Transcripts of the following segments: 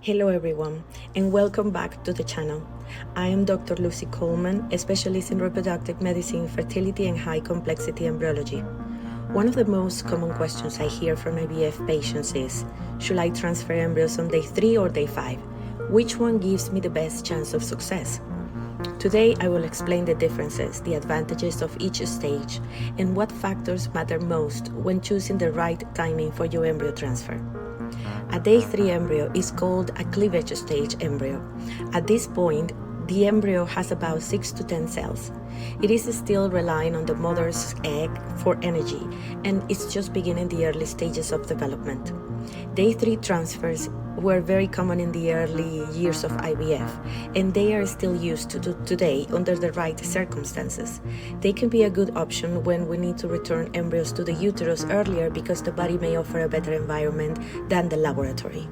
Hello everyone, and welcome back to the channel. I am Dr. Lucy Coleman, a specialist in reproductive medicine, fertility, and high-complexity embryology. One of the most common questions I hear from IVF patients is, should I transfer embryos on day 3 or day 5? Which one gives me the best chance of success? Today, I will explain the differences, the advantages of each stage, and what factors matter most when choosing the right timing for your embryo transfer. A day 3 embryo is called a cleavage stage embryo. At this point, the embryo has about 6 to 10 cells. It is still relying on the mother's egg for energy, and it's just beginning the early stages of development. Day 3 transfers were very common in the early years of IVF, and they are still used today under the right circumstances. They can be a good option when we need to return embryos to the uterus earlier because the body may offer a better environment than the laboratory.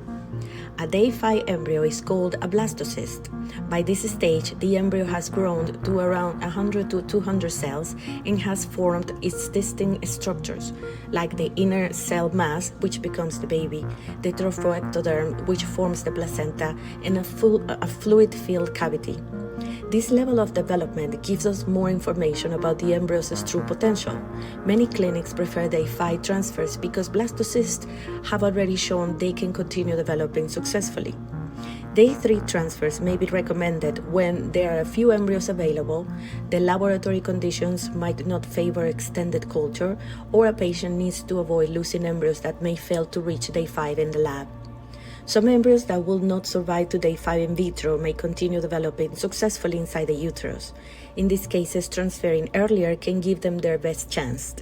A day 5 embryo is called a blastocyst. By this stage, the embryo has grown to around 100 to 200 cells and has formed its distinct structures, like the inner cell mass, which becomes the baby, the trophectoderm, which forms the placenta, and a fluid-filled cavity. This level of development gives us more information about the embryo's true potential. Many clinics prefer day 5 transfers because blastocysts have already shown they can continue developing successfully. Day 3 transfers may be recommended when there are a few embryos available, the laboratory conditions might not favor extended culture, or a patient needs to avoid losing embryos that may fail to reach day 5 in the lab. Some embryos that will not survive to day 5 in vitro may continue developing successfully inside the uterus. In these cases, transferring earlier can give them their best chance.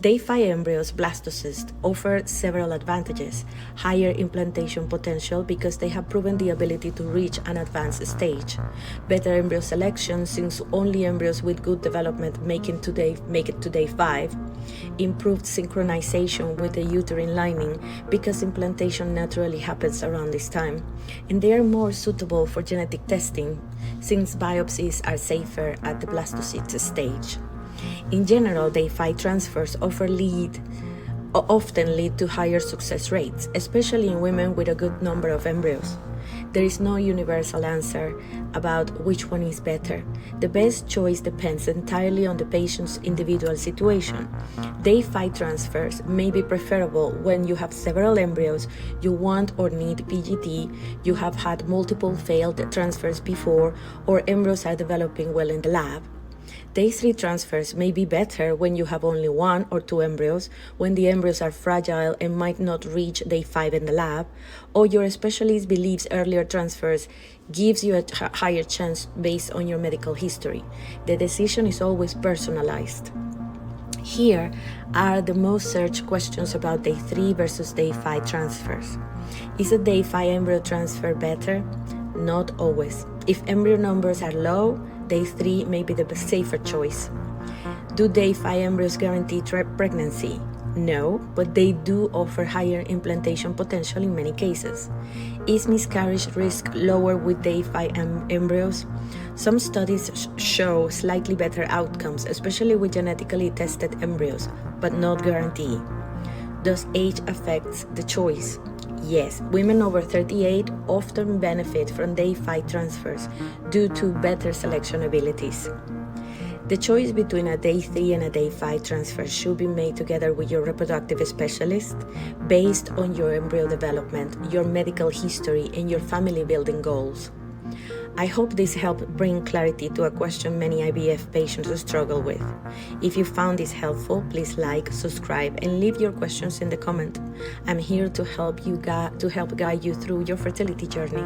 Day 5 embryos, blastocysts, offer several advantages. Higher implantation potential because they have proven the ability to reach an advanced stage. Better embryo selection since only embryos with good development make it to day 5. Improved synchronization with the uterine lining because implantation naturally happens around this time. And they are more suitable for genetic testing since biopsies are safer at the blastocyst stage. In general, day 5 transfers often lead to higher success rates, especially in women with a good number of embryos. There is no universal answer about which one is better. The best choice depends entirely on the patient's individual situation. Day 5 transfers may be preferable when you have several embryos, you want or need PGT, you have had multiple failed transfers before, or embryos are developing well in the lab. Day 3 transfers may be better when you have only 1 or 2 embryos, when the embryos are fragile and might not reach day 5 in the lab, or your specialist believes earlier transfers gives you a higher chance based on your medical history. The decision is always personalized. Here are the most searched questions about day 3 versus day 5 transfers. Is a day 5 embryo transfer better? Not always. If embryo numbers are low, day 3 may be the safer choice. Do day 5 embryos guarantee pregnancy? No, but they do offer higher implantation potential in many cases. Is miscarriage risk lower with day 5 embryos? Some studies show slightly better outcomes, especially with genetically tested embryos, but not guarantee. Does age affect the choice? Yes, women over 38 often benefit from day 5 transfers due to better selection abilities. The choice between a day 3 and a day 5 transfer should be made together with your reproductive specialist based on your embryo development, your medical history, and your family building goals. I hope this helped bring clarity to a question many IVF patients struggle with. If you found this helpful, please like, subscribe, and leave your questions in the comment. I'm here to help guide you through your fertility journey.